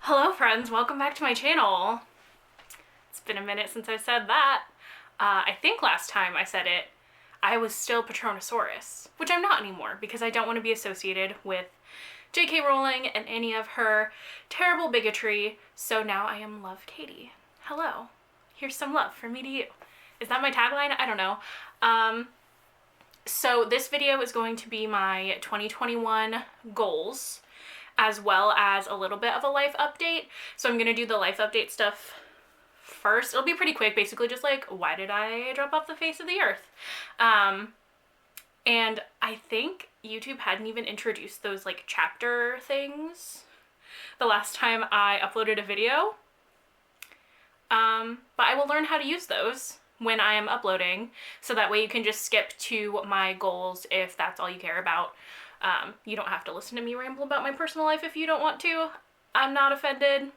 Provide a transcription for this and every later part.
Hello friends, welcome back to my channel. It's been a minute since I said that. I think last time I said it, I was still Patronosaurus, which I'm not anymore because I don't want to be associated with J.K. Rowling and any of her terrible bigotry, so now I am Love Katie. Hello. Here's some love from me to you. Is that my tagline? I don't know. So this video is going to be my 2021 goals, as well as a little bit of a life update. So I'm gonna do the life update stuff first. It'll be pretty quick, basically just like, why did I drop off the face of the earth? And I think YouTube hadn't even introduced those like chapter things the last time I uploaded a video. But I will learn how to use those when I am uploading, so that way you can just skip to my goals if that's all you care about. You don't have to listen to me ramble about my personal life if you don't want to. I'm not offended.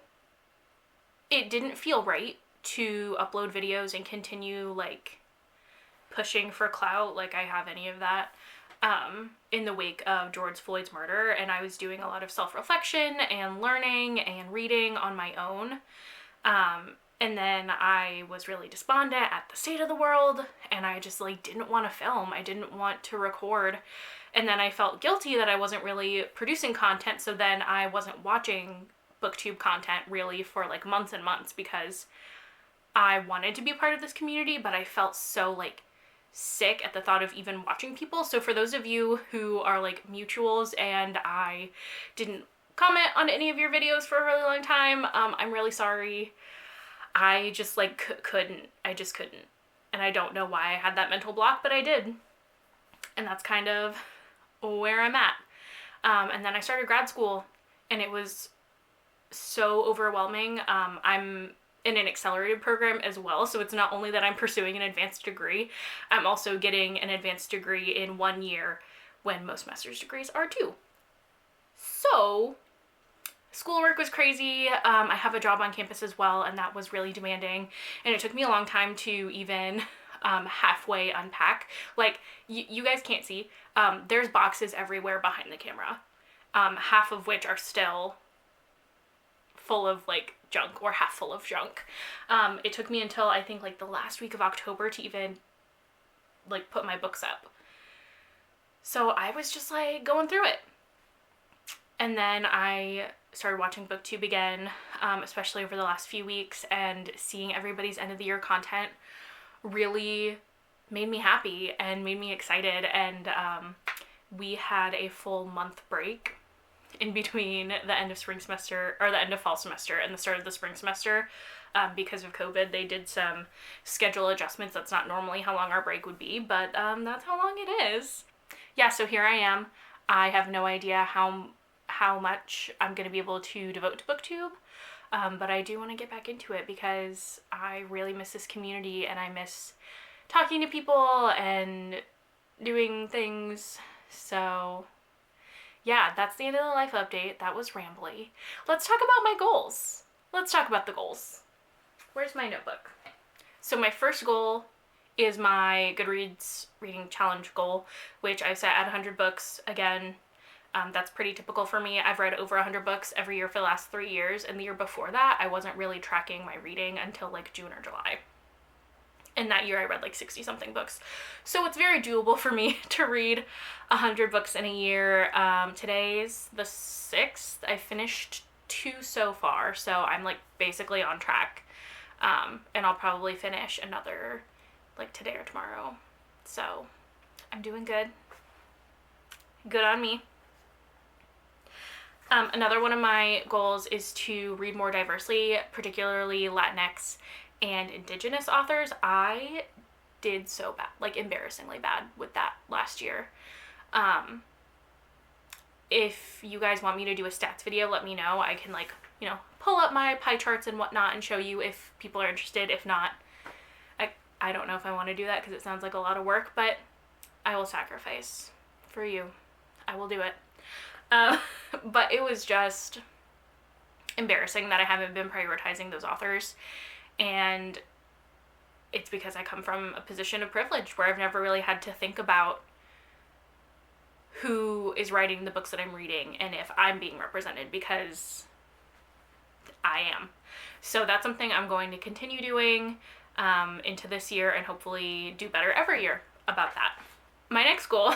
It didn't feel right to upload videos and continue like pushing for clout like I have any of that in the wake of George Floyd's murder, and I was doing a lot of self-reflection and learning and reading on my own. And then I was really despondent at the state of the world, and I just like didn't want to film. I didn't want to record. And then I felt guilty that I wasn't really producing content, so then I wasn't watching booktube content really for like months and months because I wanted to be part of this community, but I felt so like sick at the thought of even watching people. So for those of you who are like mutuals and I didn't comment on any of your videos for a really long time, I'm really sorry. I just like couldn't. I just couldn't. And I don't know why I had that mental block, but I did. And that's kind of where I'm at. And then I started grad school, and it was so overwhelming. I'm in an accelerated program as well, so it's not only that I'm pursuing an advanced degree, I'm also getting an advanced degree in 1 year when most master's degrees are 2. So schoolwork was crazy. I have a job on campus as well, and that was really demanding, and it took me a long time to even halfway unpack. Like, you guys can't see, there's boxes everywhere behind the camera, half of which are still full of like junk, or half full of junk. It took me until I think like the last week of October to even like put my books up. So I was just like going through it. And then I started watching booktube again, especially over the last few weeks, and seeing everybody's end of the year content really made me happy and made me excited. And we had a full month break in between the end of spring semester, or the end of fall semester, and the start of the spring semester. Because of COVID, they did some schedule adjustments. That's not normally how long our break would be, but that's how long it is. Yeah, so here I am. I have no idea how much I'm going to be able to devote to booktube, but I do want to get back into it because I really miss this community, and I miss talking to people and doing things. So yeah, that's the end of the life update. That was rambly. Let's talk about my goals. Let's talk about the goals. Where's my notebook? So my first goal is my Goodreads reading challenge goal, which I've set at 100 books. Again, that's pretty typical for me. I've read over 100 books every year for the last 3 years, and the year before that, I wasn't really tracking my reading until like June or July. And that year I read like 60 something books. So it's very doable for me to read 100 books in a year. Today's the 6th. I finished 2 so far, so I'm like basically on track. And I'll probably finish another like today or tomorrow. So I'm doing good. Good on me. Another one of my goals is to read more diversely, particularly Latinx and Indigenous authors. I did so bad, like embarrassingly bad with that last year. If you guys want me to do a stats video, let me know. I can like, pull up my pie charts and whatnot and show you if people are interested. If not, I don't know if I want to do that because it sounds like a lot of work, but I will sacrifice for you. I will do it. But it was just embarrassing that I haven't been prioritizing those authors, and it's because I come from a position of privilege where I've never really had to think about who is writing the books that I'm reading and if I'm being represented, because I am. So that's something I'm going to continue doing into this year and hopefully do better every year about that. My next goal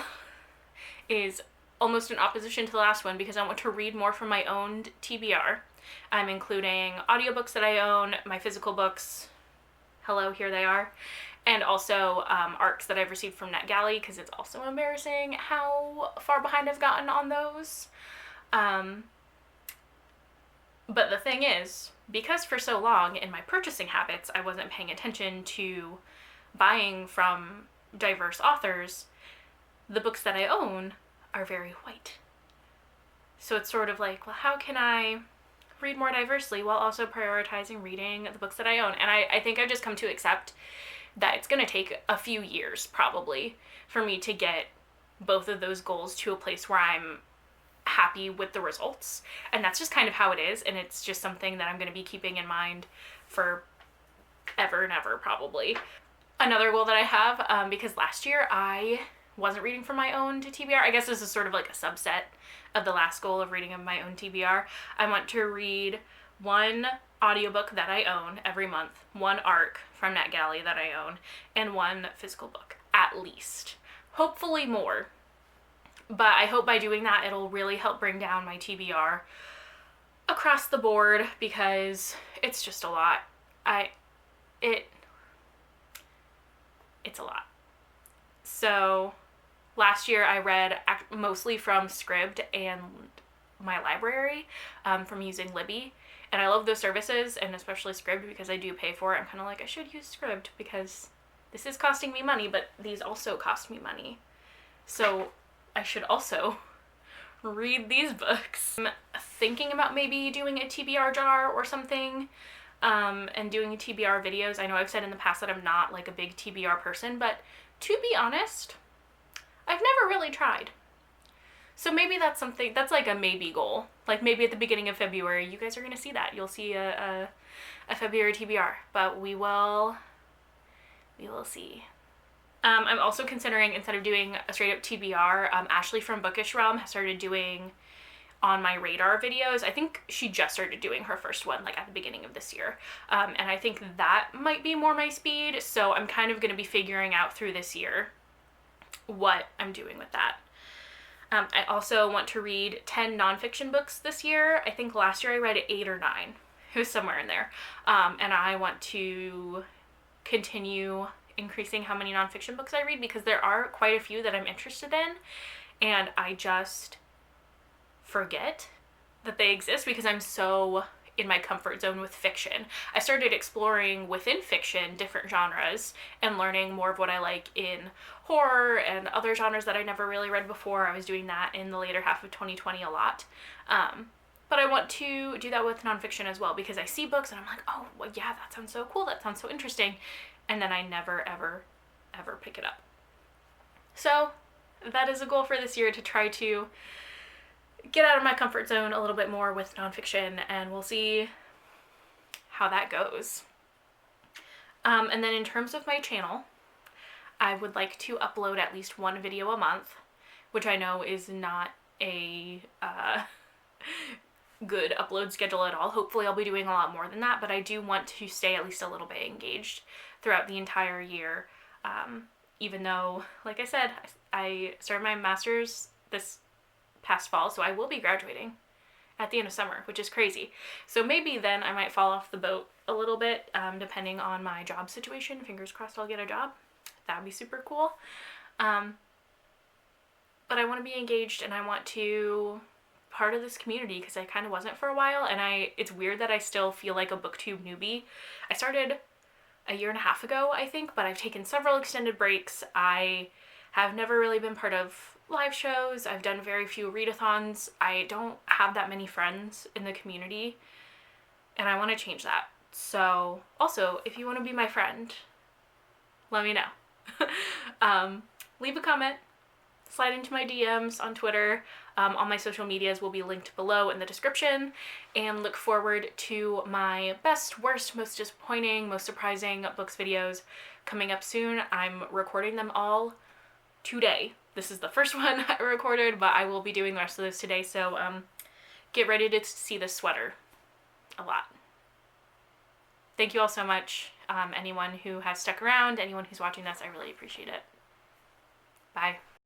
is almost in opposition to the last one because I want to read more from my own TBR. I'm including audiobooks that I own, my physical books, hello, here they are, and also ARCs that I've received from NetGalley because it's also embarrassing how far behind I've gotten on those. But the thing is, because for so long in my purchasing habits I wasn't paying attention to buying from diverse authors, the books that I own are very white. So it's sort of like, well, how can I read more diversely while also prioritizing reading the books that I own? And I think I've just come to accept that it's going to take a few years probably for me to get both of those goals to a place where I'm happy with the results. And that's just kind of how it is, and it's just something that I'm going to be keeping in mind for ever and ever probably. Another goal that I have, because last year I wasn't reading from my own to TBR. I guess this is sort of like a subset of the last goal of reading of my own TBR. I want to read one audiobook that I own every month, one ARC from NetGalley that I own, and one physical book, at least. Hopefully more. But I hope by doing that it'll really help bring down my TBR across the board because it's just a lot. It's a lot. So last year I read mostly from Scribd and my library from using Libby. And I love those services, and especially Scribd because I do pay for it. I'm kind of like, I should use Scribd because this is costing me money, but these also cost me money. So I should also read these books. I'm thinking about maybe doing a TBR jar or something and doing TBR videos. I know I've said in the past that I'm not like a big TBR person, but to be honest, I've never really tried. So maybe that's something, that's like a maybe goal. Like maybe at the beginning of February, you guys are going to see that. You'll see a February TBR, but we will see. I'm also considering, instead of doing a straight up TBR, Ashley from Bookish Realm has started doing On My Radar videos. I think she just started doing her first one like at the beginning of this year. And I think that might be more my speed. So I'm kind of going to be figuring out through this year what I'm doing with that. I also want to read 10 nonfiction books this year. I think last year I read 8 or 9. It was somewhere in there. And I want to continue increasing how many nonfiction books I read because there are quite a few that I'm interested in, and I just forget that they exist because I'm so in my comfort zone with fiction. I started exploring within fiction different genres and learning more of what I like in horror and other genres that I never really read before. I was doing that in the later half of 2020 a lot. But I want to do that with nonfiction as well because I see books and I'm like, oh, well, yeah, that sounds so cool. That sounds so interesting. And then I never, ever, ever pick it up. So that is a goal for this year, to try to get out of my comfort zone a little bit more with nonfiction, and we'll see how that goes. And then in terms of my channel, I would like to upload at least one video a month, which I know is not a good upload schedule at all. Hopefully I'll be doing a lot more than that, but I do want to stay at least a little bit engaged throughout the entire year. Even though, like I said, I started my master's this past fall, so I will be graduating at the end of summer, which is crazy. So maybe then I might fall off the boat a little bit, depending on my job situation. Fingers crossed I'll get a job. That would be super cool. But I want to be engaged, and I want to part of this community because I kind of wasn't for a while, and it's weird that I still feel like a booktube newbie. I started a year and a half ago, I think, but I've taken several extended breaks. I have never really been part of live shows. I've done very few readathons. I don't have that many friends in the community, and I want to change that. So also, if you want to be my friend, let me know. Leave a comment, slide into my DMs on Twitter. All my social medias will be linked below in the description, and look forward to my best, worst, most disappointing, most surprising books videos coming up soon. I'm recording them all today. This is the first one I recorded, but I will be doing the rest of those today, so get ready to see the sweater. a lot. Thank you all so much. Anyone who has stuck around, anyone who's watching this, I really appreciate it. Bye.